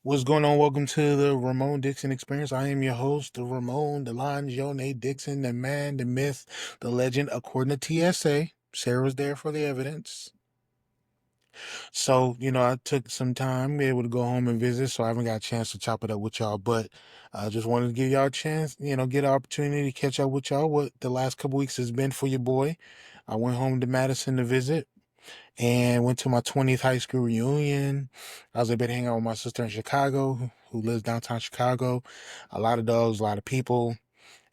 What's going on? Welcome to the Ramone Dixon Experience. I am your host, the Ramon, the Jonay Dixon, the man, the myth, the legend, according to TSA. Sarah's there for the evidence. So, I took some time, be able to go home and visit, so I haven't got a chance to chop it up with y'all, but I just wanted to give y'all a chance, get an opportunity to catch up with y'all, what the last couple weeks has been for your boy. I went home to Madison to visit and went to my 20th high school reunion. I was able to hang out with my sister in Chicago, who lives downtown Chicago. A lot of dogs, a lot of people,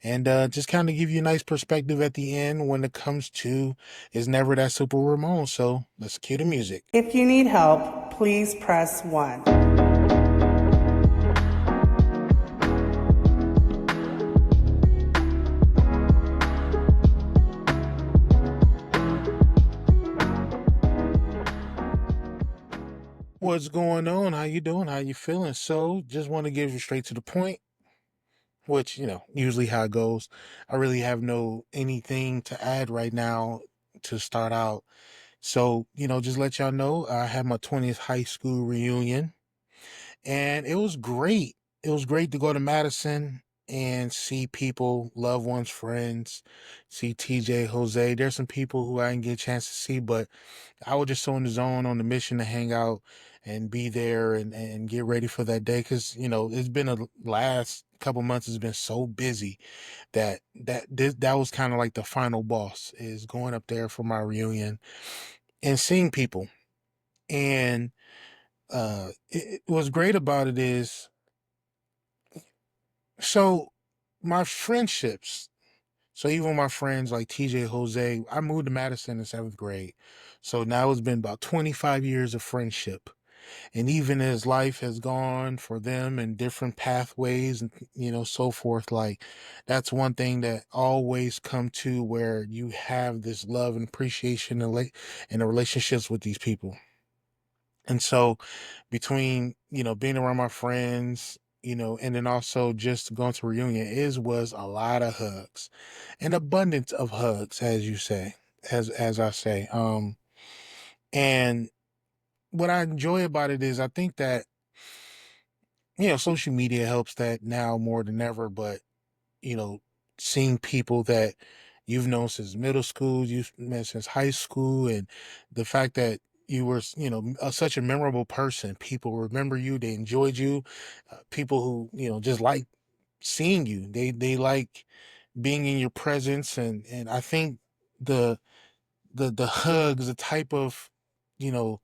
and just kind of give you a nice perspective at the end when it comes to it's never that super Ramon. So let's cue the music. If you need help, please press 1. What's going on? How you doing? How you feeling? So just want to give you straight to the point, which, usually how it goes. I really have no anything to add right now to start out. So, just let y'all know, I had my 20th high school reunion and it was great. It was great to go to Madison and see people, loved ones, friends, see TJ, Jose. There's some people who I didn't get a chance to see, but I was just so in the zone on the mission to hang out and be there and get ready for that day. Cause, it's been a last couple months has been so busy that was kind of like the final boss is going up there for my reunion and seeing people. And what's great about it is, so my friendships, so even my friends like TJ, Jose, I moved to Madison in seventh grade. So now it's been about 25 years of friendship. And even as life has gone for them in different pathways and, so forth, like that's one thing that always come to where you have this love and appreciation and the relationships with these people. And so between, being around my friends, and then also just going to reunion was a lot of hugs, an abundance of hugs, as you say, as I say. And what I enjoy about it is I think that, social media helps that now more than ever, but you know, seeing people that you've known since middle school, you've met since high school, and the fact that you were, such a memorable person. People remember you, they enjoyed you. People who, just like seeing you. They like being in your presence, and I think the the hugs, the type of, you know,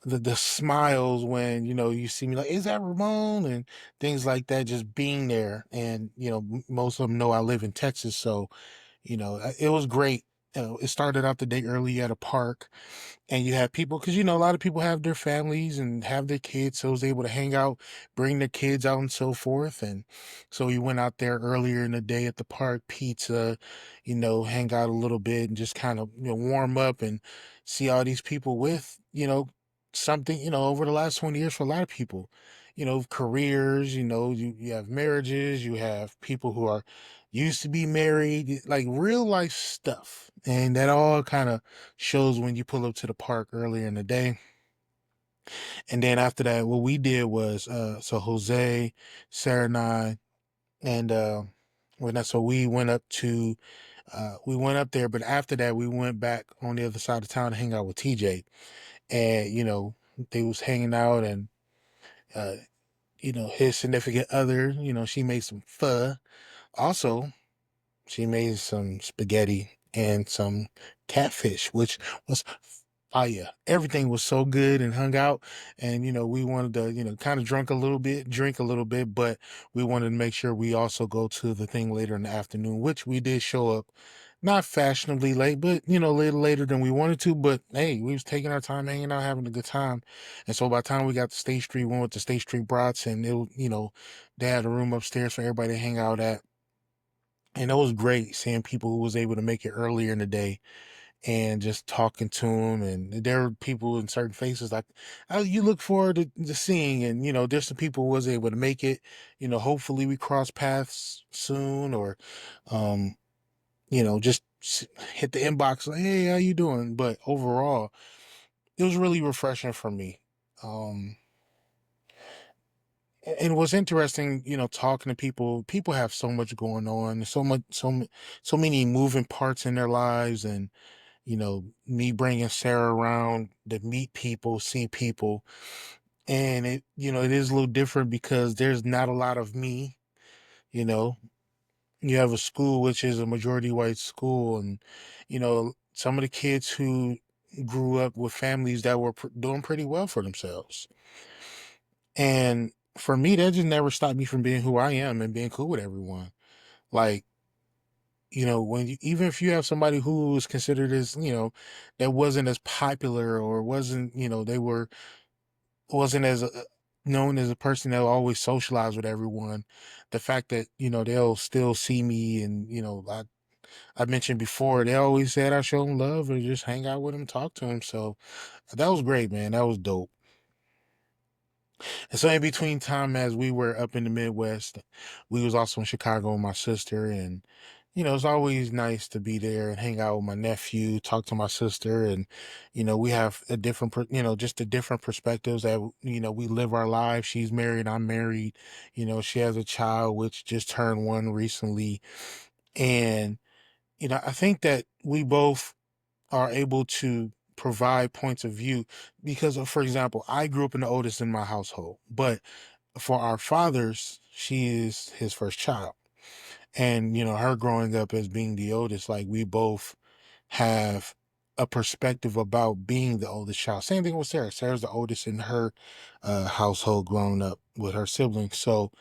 the smiles when you see me, like, is that Ramon, and things like that, just being there. And most of them know I live in Texas, so it was great. It started out the day early at a park, and you have people, because a lot of people have their families and have their kids, so I was able to hang out, bring their kids out and so forth. And so we went out there earlier in the day at the park, pizza, hang out a little bit and just kind of warm up and see all these people with something, over the last 20 years for a lot of people, careers, you have marriages, you have people who are used to be married, like real life stuff. And that all kind of shows when you pull up to the park earlier in the day. And then after that, what we did was, so Jose, Sarah and I, and so we went up to, we went up there, but after that, we went back on the other side of town to hang out with TJ. And, they was hanging out, and, uh, his significant other, she made some pho. Also, she made some spaghetti and some catfish, which was fire. Everything was so good and hung out. And, we wanted to, kind of drink a little bit, but we wanted to make sure we also go to the thing later in the afternoon, which we did show up. Not fashionably late, but later than we wanted to. But hey, we was taking our time, hanging out, having a good time. And so by the time we got to State Street, we went with the State Street Brats, and they had a room upstairs for everybody to hang out at. And it was great seeing people who was able to make it earlier in the day and just talking to them. And there were people in certain faces like, oh, you look forward to seeing. And, there's some people who was able to make it. Hopefully we cross paths soon, or, um, just hit the inbox like, hey, how you doing? But overall, it was really refreshing for me. Um, And what's interesting, talking to people, people have so much going on, so much, so many moving parts in their lives, and me bringing Sarah around to meet people, see people, and it is a little different because there's not a lot of me. You know, you have a school which is a majority white school, and some of the kids who grew up with families that were doing pretty well for themselves. And for me, that just never stopped me from being who I am and being cool with everyone. Like, when even if you have somebody who was considered as, that wasn't as popular, or wasn't, they wasn't as known as a person that will always socialize with everyone. The fact that, they'll still see me, and, I mentioned before, they always said I show them love or just hang out with them, talk to them. So that was great, man. That was dope. And so in between time, as we were up in the Midwest, we was also in Chicago with my sister, and it's always nice to be there and hang out with my nephew, talk to my sister, and we have a different, just a different perspectives that we live our lives. She's married, I'm married. She has a child which just turned one recently, and I think that we both are able to provide points of view because of, for example, I grew up in the oldest in my household, but for our fathers, she is his first child. And, her growing up as being the oldest, like, we both have a perspective about being the oldest child. Same thing with Sarah. Sarah's the oldest in her household growing up with her siblings. So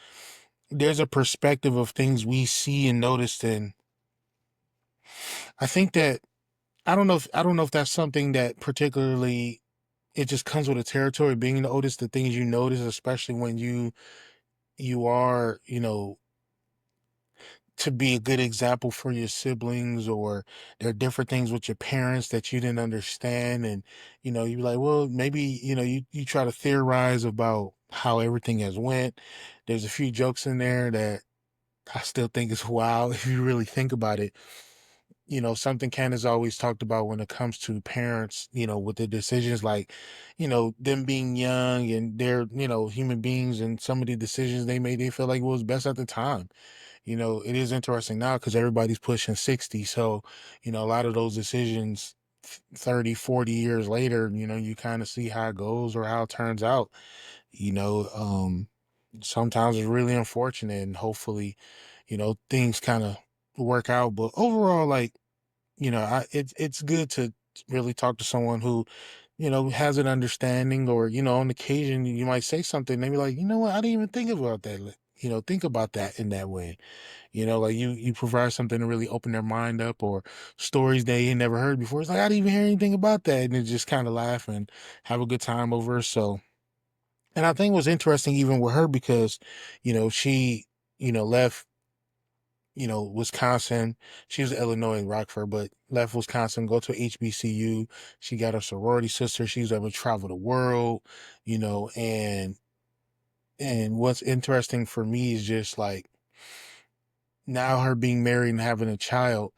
there's a perspective of things we see and notice. And I think that I don't know if that's something that particularly, it just comes with the territory being the oldest, the things you notice, especially when you are, to be a good example for your siblings, or there are different things with your parents that you didn't understand. And you're like, well, maybe, you try to theorize about how everything has went. There's a few jokes in there that I still think is wild if you really think about it. Something Candace always talked about when it comes to parents, with the decisions, like, them being young and they're, human beings, and some of the decisions they made, they feel like it was best at the time. It is interesting now because everybody's pushing 60. So, a lot of those decisions 30, 40 years later, you kind of see how it goes or how it turns out. You know, um, Sometimes it's really unfortunate, and hopefully, things kind of work out. But overall, like, it's good to really talk to someone who, has an understanding, or, on occasion you might say something, maybe like, what, I didn't even think about that. Think about that in that way. Like, you provide something to really open their mind up, or stories they ain't never heard before. It's like, I didn't even hear anything about that. And they just kind of laugh and have a good time over it. So, and I think it was interesting even with her because, she, left, Wisconsin. She was Illinois in Rockford, but left Wisconsin, go to HBCU. She got a sorority sister. She's able to travel the world, and what's interesting for me is just like, now her being married and having a child,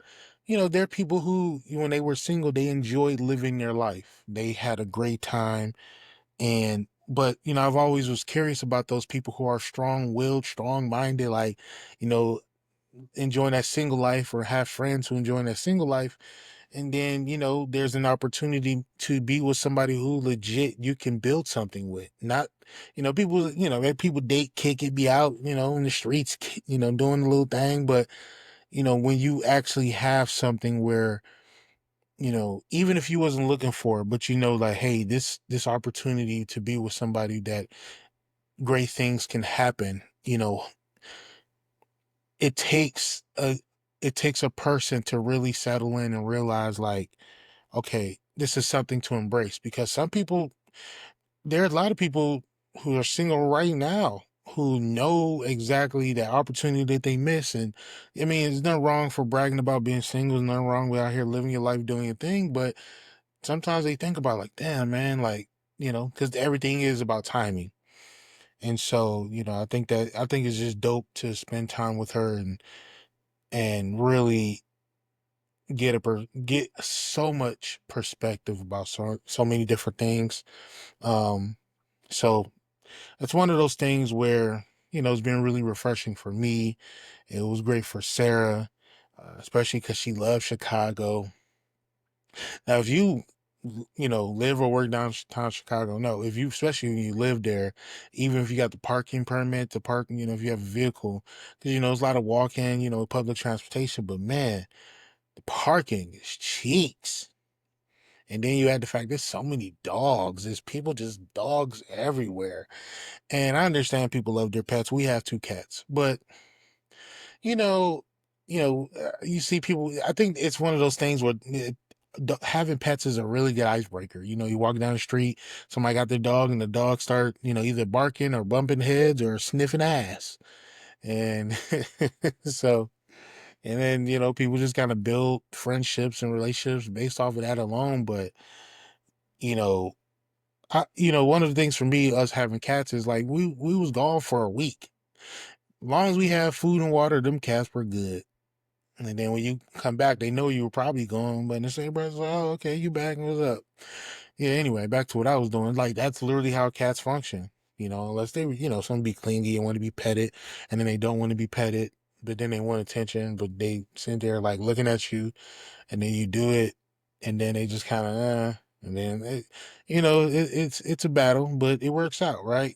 there are people who, when they were single, they enjoyed living their life. They had a great time. But, I've always was curious about those people who are strong-willed, strong-minded, like, you know, enjoying that single life, or have friends who enjoying that single life. And then, there's an opportunity to be with somebody who legit you can build something with. Not, people, people date, kick it, be out, in the streets, doing the little thing. But, when you actually have something where, even if you wasn't looking for it, but like, hey, this opportunity to be with somebody that great things can happen, it takes a it takes a person to really settle in and realize, like, okay, this is something to embrace. Because there are a lot of people who are single right now who know exactly the opportunity that they miss. And I mean, there's nothing wrong for bragging about being single. There's nothing wrong with out here living your life, doing your thing. But sometimes they think about, like, damn, man, like, because everything is about timing. And so, I think it's just dope to spend time with her, and really get so much perspective about so many different things. Um, so it's one of those things where, it's been really refreshing for me. It was great for Sarah, especially because she loves Chicago. Now, if you, live or work downtown Chicago, no, if you, especially when you live there, even if you got the parking permit to park, if you have a vehicle, because, there's a lot of walk-in, public transportation, but man, the parking is cheeks. And then you add the fact there's so many dogs. There's people just dogs everywhere. And I understand people love their pets. We have two cats, but you know, you see people. I think it's one of those things where having pets is a really good icebreaker. You walk down the street, somebody got their dog, and the dog start, either barking or bumping heads or sniffing ass, and so. And then, people just kind of build friendships and relationships based off of that alone. But, you know, one of the things for me, us having cats, is like we was gone for a week. As long as we have food and water, them cats were good. And then when you come back, they know you were probably gone, but the same person, like, oh, okay, you back, what's up? Yeah, anyway, back to what I was doing. Like, that's literally how cats function, unless they, some be clingy and want to be petted, and then they don't want to be petted, but then they want attention, but they sit there like looking at you, and then you do it, and then they just kind of, and then, it's a battle, but it works out, right?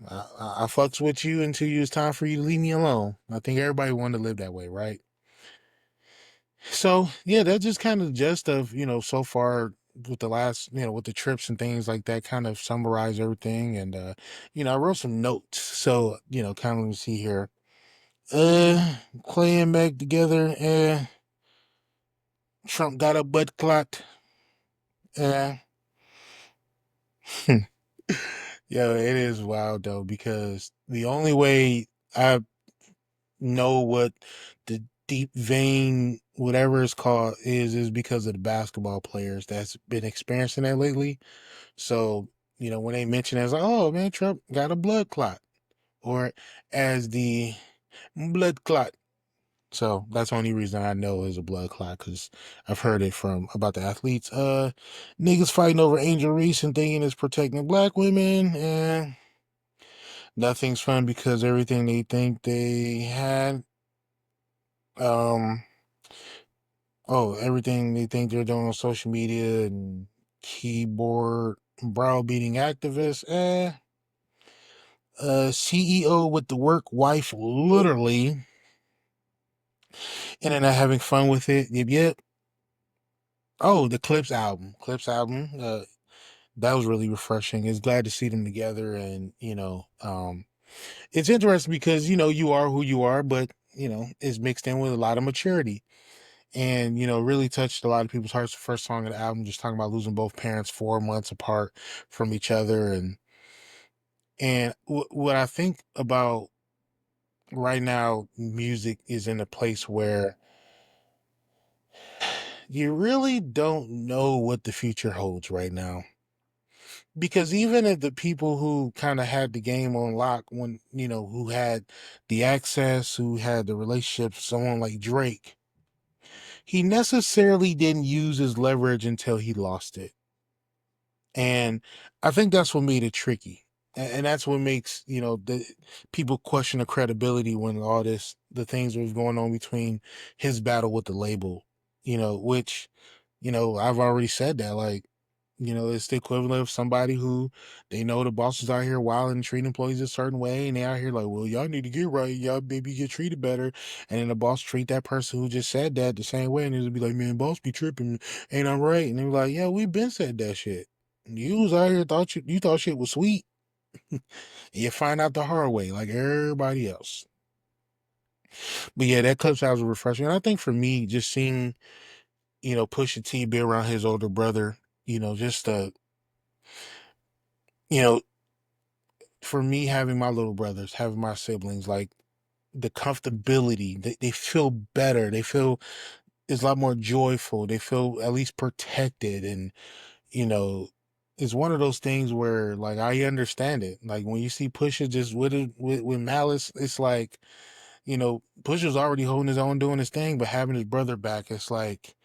I fucks with you until it's time for you to leave me alone. I think everybody wanted to live that way, right? So yeah, that's just kind of the gist of, so far with the last, with the trips and things like that, kind of summarize everything. And I wrote some notes. So, kind of let me see here. Playing back together, Trump got a butt clot. Uh yeah, it is wild though, because the only way I know what the deep vein, whatever it's called, is because of the basketball players that's been experiencing that lately. So, when they mention it, it's like, oh man, Trump got a blood clot, or as the blood clot. So that's the only reason I know is a blood clot, because I've heard it from about the athletes. Niggas fighting over Angel Reese and thinking it's protecting black women, and nothing's fun because everything they think they had, um, everything they think they're doing on social media and keyboard browbeating activists, CEO with the work wife, literally, and then not having fun with it. Yep, yep. Oh, the Clips album. Clips album. That was really refreshing. It's glad to see them together, and it's interesting because you are who you are, but it's mixed in with a lot of maturity, and really touched a lot of people's hearts. The first song of the album, just talking about losing both parents 4 months apart from each other, and what I think about right now, music is in a place where you really don't know what the future holds right now. Because even if the people who kind of had the game on lock, when, who had the access, who had the relationship, someone like Drake, he necessarily didn't use his leverage until he lost it. And I think that's what made it tricky. And that's what makes, the people question the credibility when all the things that was going on between his battle with the label, which, I've already said that, like, it's the equivalent of somebody who they know the bosses out here wild and treat employees a certain way, and they out here like, well, y'all need to get right, y'all maybe get treated better, and then the boss treat that person who just said that the same way, and it'll be like, man, boss be tripping, ain't I right? And they're like, yeah, we been said that shit. You was out here thought you thought shit was sweet, and you find out the hard way, like everybody else. But yeah, that clip sounds refreshing, and I think for me, just seeing Pusha T be around his older brother, just you know for me, having my little brothers, having my siblings, like the comfortability, they feel better. They feel it's a lot more joyful. They feel at least protected. And, you know, it's one of those things where like I understand it. Like when you see Pusha just with it with Malice, it's like, Pusha's already holding his own, doing his thing, but having his brother back, it's like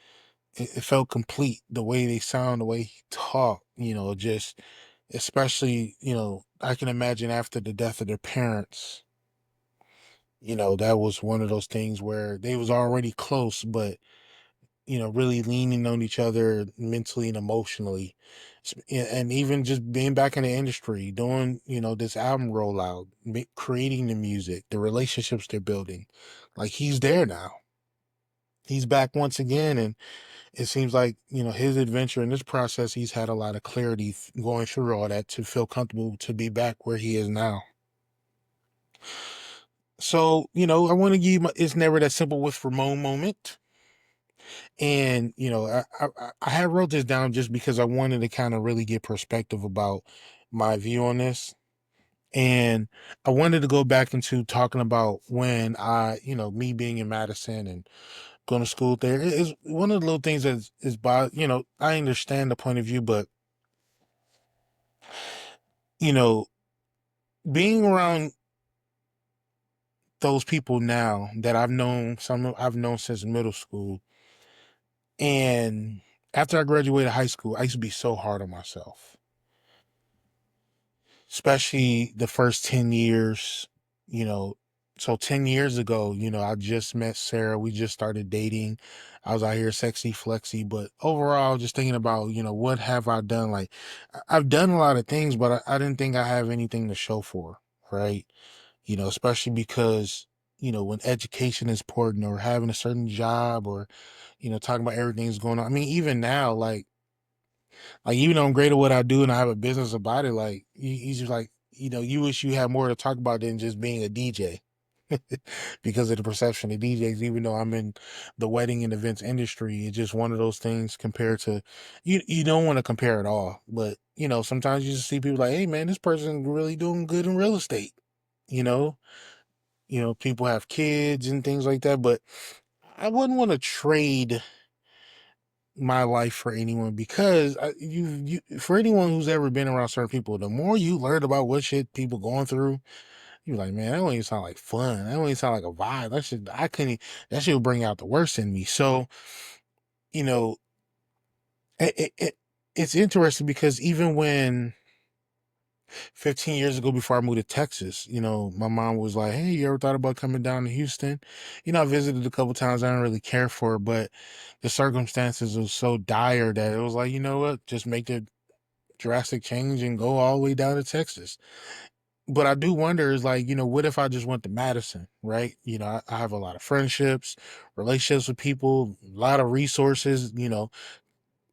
it felt complete. The way they sound, the way he talked, just especially, I can imagine after the death of their parents. That was one of those things where they was already close, but really leaning on each other mentally and emotionally. And even just being back in the industry, doing, this album rollout, creating the music, the relationships they're building. Like, he's there now. He's back once again. And it seems like, his adventure in this process, he's had a lot of clarity going through all that to feel comfortable to be back where he is now. So, I want to give you It's Never That Simple with Ramon moment. And I had wrote this down just because I wanted to kind of really get perspective about my view on this. And I wanted to go back into talking about when me being in Madison and going to school there is one of the little things that is by, I understand the point of view, but you know, being around those people now that I've known since middle school. And after I graduated high school, I used to be so hard on myself, especially the first 10 years, you know. So 10 years ago, I just met Sarah. We just started dating. I was out here sexy, flexy, but overall, just thinking about, what have I done? Like, I've done a lot of things, but I didn't think I have anything to show for, right? Especially because, when education is important or having a certain job or, talking about everything's going on. I mean, even now, like even though I'm great at what I do and I have a business about it, like he's just like, you wish you had more to talk about than just being a DJ. Because of the perception of DJs, even though I'm in the wedding and events industry, it's just one of those things compared to you don't want to compare it all. But sometimes you just see people like, hey man, this person really doing good in real estate. You know, people have kids and things like that, but I wouldn't want to trade my life for anyone because for anyone who's ever been around certain people, the more you learn about what shit people going through, you're like, man, that don't even sound like fun. That don't even sound like a vibe. I couldn't. That shit would bring out the worst in me. So, you know, it's interesting because even when 15 years ago, before I moved to Texas, my mom was like, hey, you ever thought about coming down to Houston? I visited a couple times. I didn't really care for it, but the circumstances was so dire that it was like, you know what, just make the drastic change and go all the way down to Texas. But I do wonder is like, what if I just went to Madison, right? I have a lot of friendships, relationships with people, a lot of resources,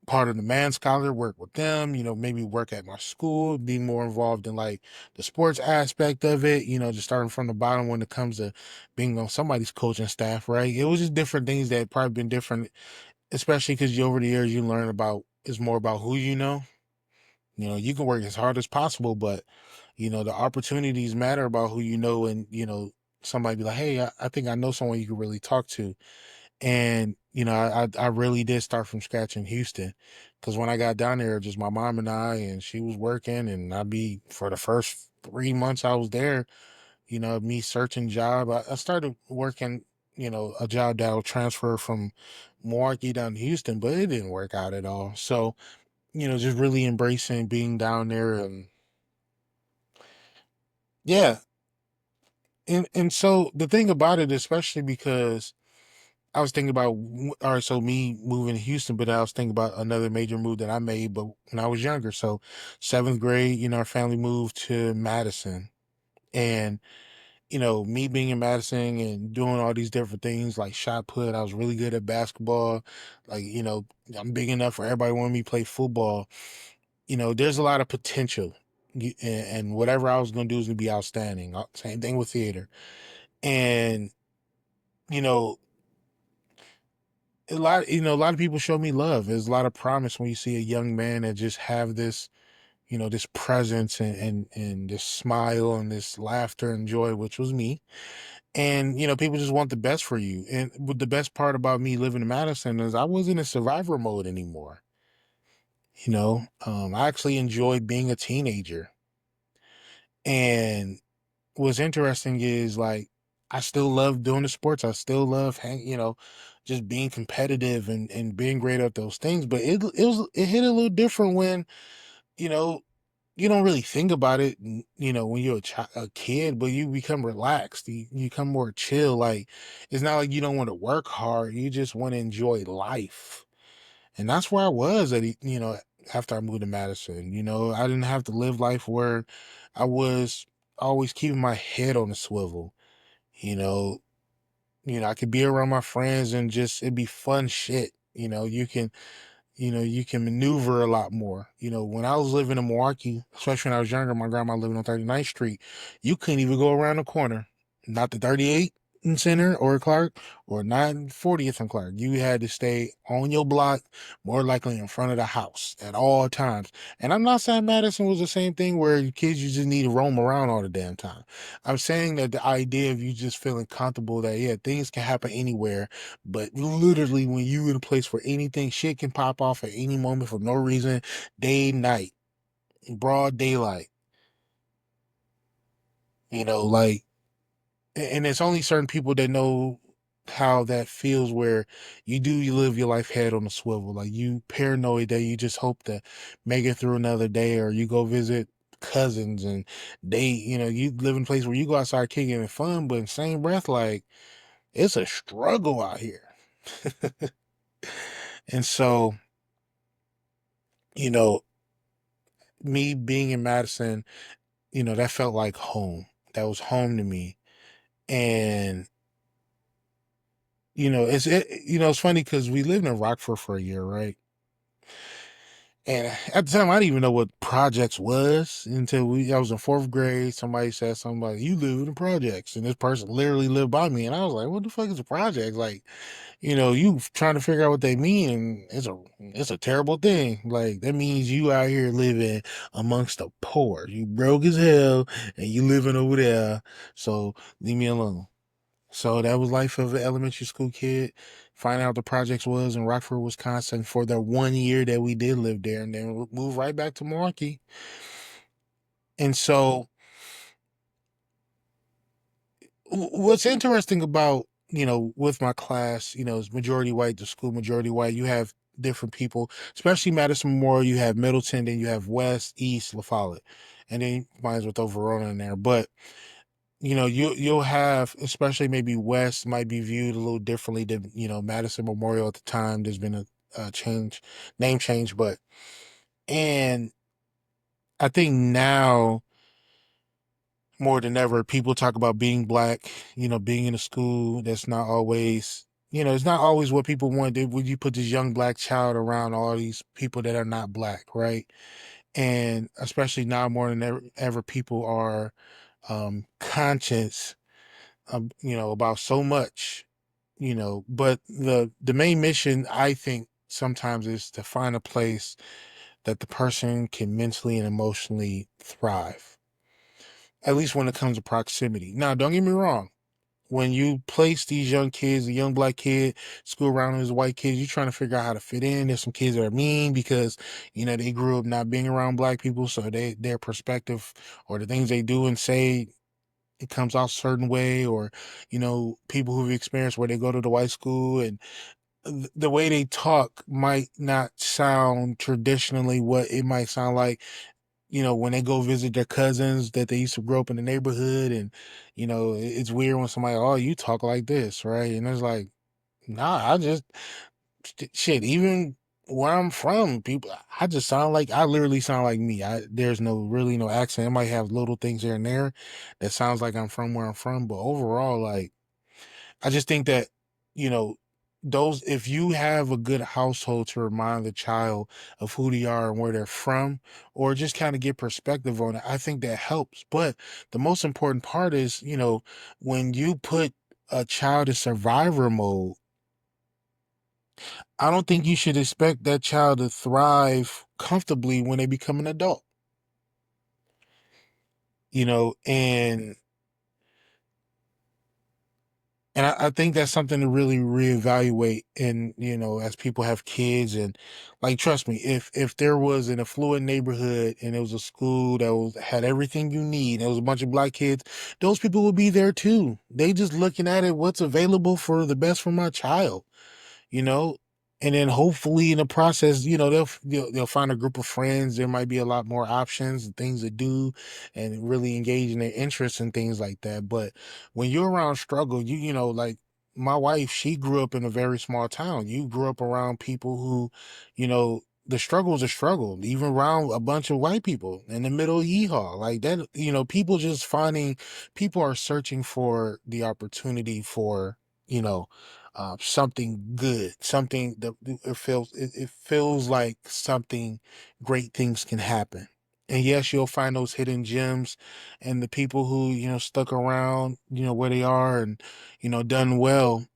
part of the man scholar, work with them, maybe work at my school, be more involved in like the sports aspect of it, just starting from the bottom when it comes to being on somebody's coaching staff, right? It was just different things that probably been different, especially because over the years you learn about is more about who you know. You can work as hard as possible, but the opportunities matter about who you know, and somebody be like, hey, I think I know someone you can really talk to. And I really did start from scratch in Houston, because when I got down there, just my mom and I, and she was working, and I'd be for the first 3 months I was there, me searching job. I started working, a job that will transfer from Milwaukee down to Houston, but it didn't work out at all. So just really embracing being down there, and yeah. And so the thing about it, especially because I was thinking about, all right, so me moving to Houston, but I was thinking about another major move that I made, but when I was younger. So seventh grade, our family moved to Madison. And, me being in Madison and doing all these different things like shot put, I was really good at basketball. Like, I'm big enough for everybody wanting me to play football. There's a lot of potential. And whatever I was going to do is going to be outstanding. Same thing with theater. And, you know, a lot of people show me love. There's a lot of promise when you see a young man that just have this, this presence and this smile and this laughter and joy, which was me. And, people just want the best for you. And the best part about me living in Madison is I wasn't in survivor mode anymore. I actually enjoyed being a teenager. And what's interesting is like I still love doing the sports. I still love just being competitive and being great at those things. But it hit a little different when, you know, you don't really think about it, when you're a kid, but you become relaxed. You become more chill. Like, it's not like you don't want to work hard. You just want to enjoy life. And that's where I was after I moved to Madison. I didn't have to live life where I was always keeping my head on the swivel. You know, I could be around my friends and just it'd be fun shit. You can maneuver a lot more. When I was living in Milwaukee, especially when I was younger, my grandma living on 39th Street, you couldn't even go around the corner. Not the 38th in Center or Clark or 940th and Clark. You had to stay on your block, more likely in front of the house at all times. And I'm not saying Madison was the same thing where kids you just need to roam around all the damn time. I'm saying that the idea of you just feeling comfortable that, yeah, things can happen anywhere, but literally, when you in a place where anything, shit can pop off at any moment for no reason, day, night, broad daylight, like, and it's only certain people that know how that feels where you live your life head on a swivel. Like, you paranoid that you just hope to make it through another day, or you go visit cousins and you live in a place where you go outside kicking and fun, but in the same breath, like, it's a struggle out here. And so, you know, me being in Madison, that felt like home. That was home to me. And, it's funny because we lived in Rockford for a year, right? And at the time, I didn't even know what projects was until I was in fourth grade. Somebody said something like, "You live in projects," and this person literally lived by me, and I was like, "What the fuck is a project?" Like, you trying to figure out what they mean, and it's a terrible thing. Like, that means you out here living amongst the poor. You broke as hell, and you living over there. So leave me alone. So that was life of an elementary school kid. Find out the projects was in Rockford, Wisconsin for the 1 year that we did live there, and then move right back to Milwaukee. And so, what's interesting about with my class, is majority white, the school majority white. You have different people, especially Madison Memorial. You have Middleton, then you have West, East, La Follette, and then might as well throw Verona in there. But you'll have, especially maybe West might be viewed a little differently than Madison Memorial at the time. There's been a name change, but and I think now more than ever, people talk about being black, being in a school that's not always, it's not always what people want. Would you put this young black child around all these people that are not black, right? And especially now more than ever people are conscious, about so much, but the main mission, I think, sometimes is to find a place that the person can mentally and emotionally thrive, at least when it comes to proximity. Now, don't get me wrong. When you place these young kids, a young black kid, school around as white kids, you're trying to figure out how to fit in. There's some kids that are mean because, they grew up not being around black people. So their perspective or the things they do and say, it comes out a certain way. Or, people who've experienced where they go to the white school and the way they talk might not sound traditionally what it might sound like, when they go visit their cousins that they used to grow up in the neighborhood. And, it's weird when somebody, "Oh, you talk like this," right? And it's like, nah, I just, shit, even where I'm from, people, I literally sound like me. There's really no accent. I might have little things here and there that sounds like I'm from where I'm from. But overall, like, I just think that, you know, if you have a good household to remind the child of who they are and where they're from, or just kind of get perspective on it, I think that helps. But the most important part is, when you put a child in survivor mode, I don't think you should expect that child to thrive comfortably when they become an adult, and I think that's something to really reevaluate. And, as people have kids, and, like, trust me, if there was an affluent neighborhood and it was a school that had everything you need, and it was a bunch of black kids, those people would be there too. They just looking at it, what's available for the best for my child, you know? And then hopefully in the process, they'll find a group of friends. There might be a lot more options and things to do, and really engage in their interests and things like that. But when you're around struggle, like my wife, she grew up in a very small town. You grew up around people who, the struggle is a struggle, even around a bunch of white people in the middle of yeehaw like that. People are searching for the opportunity for, you know something good, something that it feels like something great things can happen. And yes, you'll find those hidden gems and the people who, stuck around, where they are and, done well.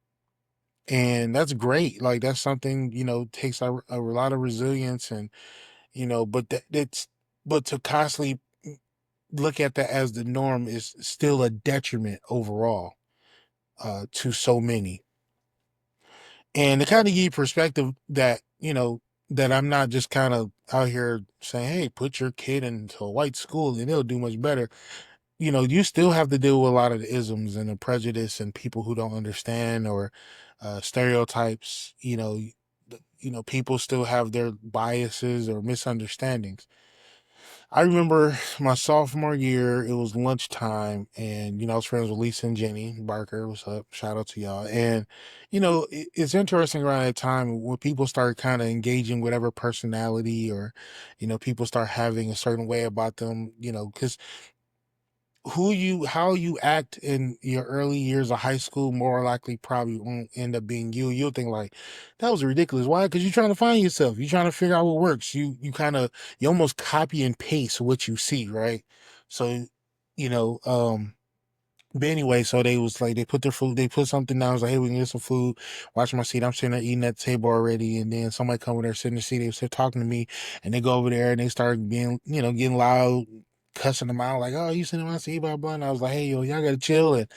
And that's great. Like that's something, takes a lot of resilience and, but but to constantly look at that as the norm is still a detriment overall, to so many. And to kind of give you perspective that, that I'm not just kind of out here saying, hey, put your kid into a white school and they'll do much better. You still have to deal with a lot of the isms and the prejudice and people who don't understand or stereotypes. People still have their biases or misunderstandings. I remember my sophomore year, it was lunchtime, and I was friends with Lisa and Jenny Barker. What's up? Shout out to y'all. And it's interesting around that time when people start kind of engaging whatever personality or, people start having a certain way about them, because how you act in your early years of high school more likely probably won't end up being you. You'll think like that was ridiculous. Why? Because you're trying to find yourself. You're trying to figure out what works. You almost copy and paste what you see, right? So, you know, um, but anyway, so they was like they put something down. I was like, hey, we can get some food. Watch my seat. I'm sitting there eating at the table already, and then somebody come over there, sit in the seat. They start talking to me, and they go over there and they start being, getting loud, cussing them out, like, oh, you sitting in my seat, blah blah. And I was like, hey, yo, y'all gotta chill. And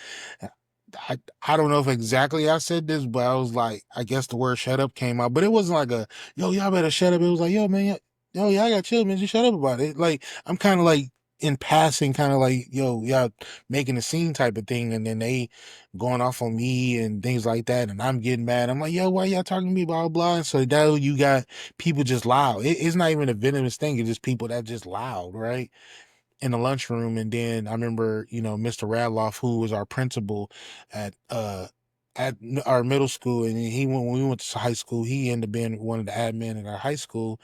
I I don't know if exactly I said this, but I was like, I guess the word "shut up" came out, but it wasn't like a yo, y'all better shut up. It was like, yo, man, yo, y'all got chill, man. Just shut up about it. Like I'm kind of like in passing, kind of like, yo, y'all making a scene type of thing, and then they going off on me and things like that, and I'm getting mad. I'm like, yo, why y'all talking to me, blah blah. And so now you got people just loud. It's not even a venomous thing. It's just people that just loud, right? In the lunchroom. And then I remember, Mr. Radloff, who was our principal at at our middle school, and when we went to high school, he ended up being one of the admin at our high school.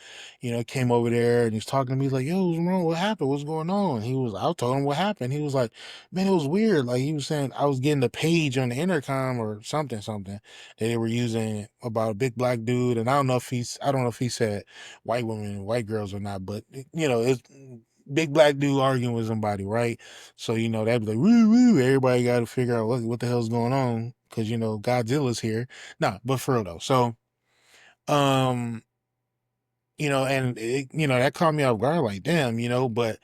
Came over there and he's talking to me like, "Yo, what's wrong? What happened? What's going on?" I told him what happened. He was like, "Man, it was weird." Like he was saying, I was getting the page on the intercom or something that they were using about a big black dude, and I don't know if he said white women and white girls or not, but it's big black dude arguing with somebody, right? So that'd be like woo woo. Everybody got to figure out what the hell's going on because Godzilla's here. Nah, but for real though. So um, and that caught me off guard. Like damn, but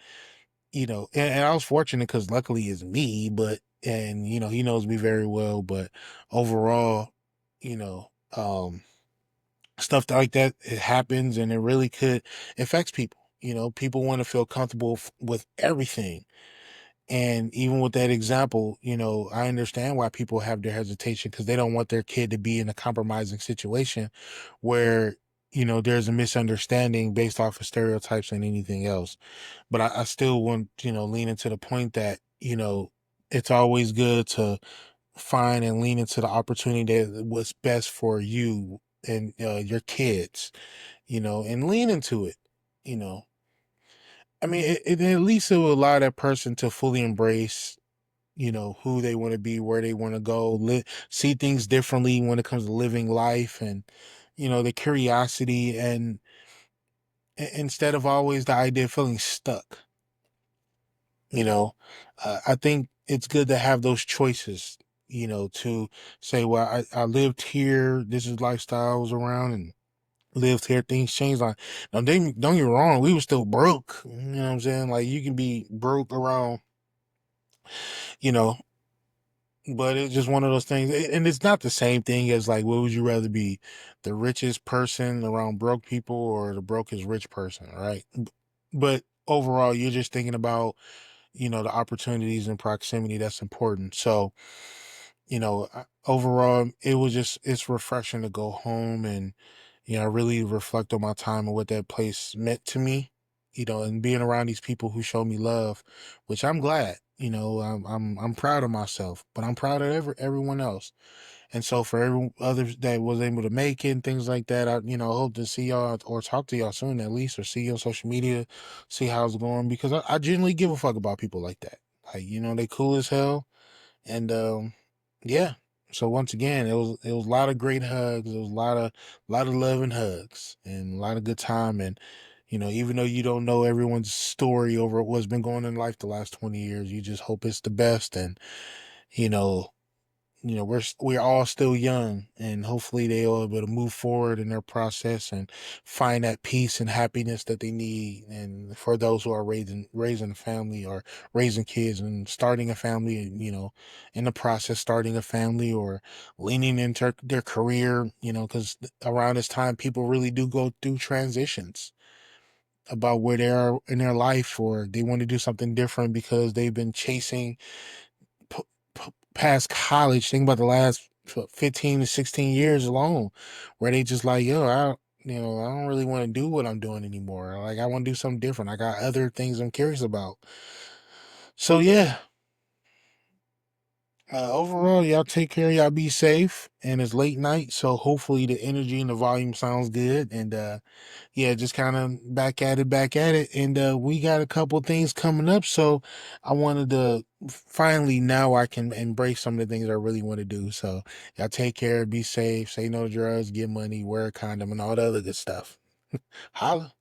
and I was fortunate because luckily it's me, but and he knows me very well. But overall, you know, stuff like that, it happens and it really could affects people. People want to feel comfortable with everything. And even with that example, I understand why people have their hesitation because they don't want their kid to be in a compromising situation where, there's a misunderstanding based off of stereotypes and anything else. But I still want, lean into the point that, it's always good to find and lean into the opportunity that what's best for you and your kids, and lean into it, you know. I mean, it at least it will allow that person to fully embrace, who they want to be, where they want to go, see things differently when it comes to living life and, the curiosity and instead of always the idea of feeling stuck, you know, I think it's good to have those choices, to say, well, I lived here, this is lifestyle I was around and lived here, things changed. Like, now, don't get me wrong, we were still broke. You know what I'm saying? Like, you can be broke around, you know, but it's just one of those things. And it's not the same thing as like, what would you rather be, the richest person around broke people or the brokest rich person, right? But overall, you're just thinking about, the opportunities and proximity that's important. So, overall, it's refreshing to go home and I really reflect on my time and what that place meant to me, and being around these people who show me love, which I'm glad. I'm proud of myself, but I'm proud of everyone else. And so for every others that was able to make it and things like that, I hope to see y'all or talk to y'all soon at least, or see you on social media, see how it's going, because I genuinely give a fuck about people like that. Like, they cool as hell. And yeah. So once again, it was a lot of great hugs. It was a lot of love and hugs and a lot of good time. And even though you don't know everyone's story over what's been going on in life the last 20 years, you just hope it's the best. And you know we're all still young, and hopefully they'll be able to move forward in their process and find that peace and happiness that they need. And for those who are raising a family or raising kids and starting a family, and in the process starting a family or leaning into their career, because around this time people really do go through transitions about where they are in their life, or they want to do something different because they've been chasing p- past college. Think about the last 15 to 16 years alone, where they just like, yo, I don't really want to do what I'm doing anymore. Like, I want to do something different. I got other things I'm curious about. So yeah, overall, y'all take care. Y'all be safe. And it's late night, so hopefully the energy and the volume sounds good. And yeah, just kind of back at it. And we got a couple things coming up. So I wanted to finally, now I can embrace some of the things I really want to do. So y'all take care, be safe, say no to drugs, get money, wear a condom, and all the other good stuff. Holla.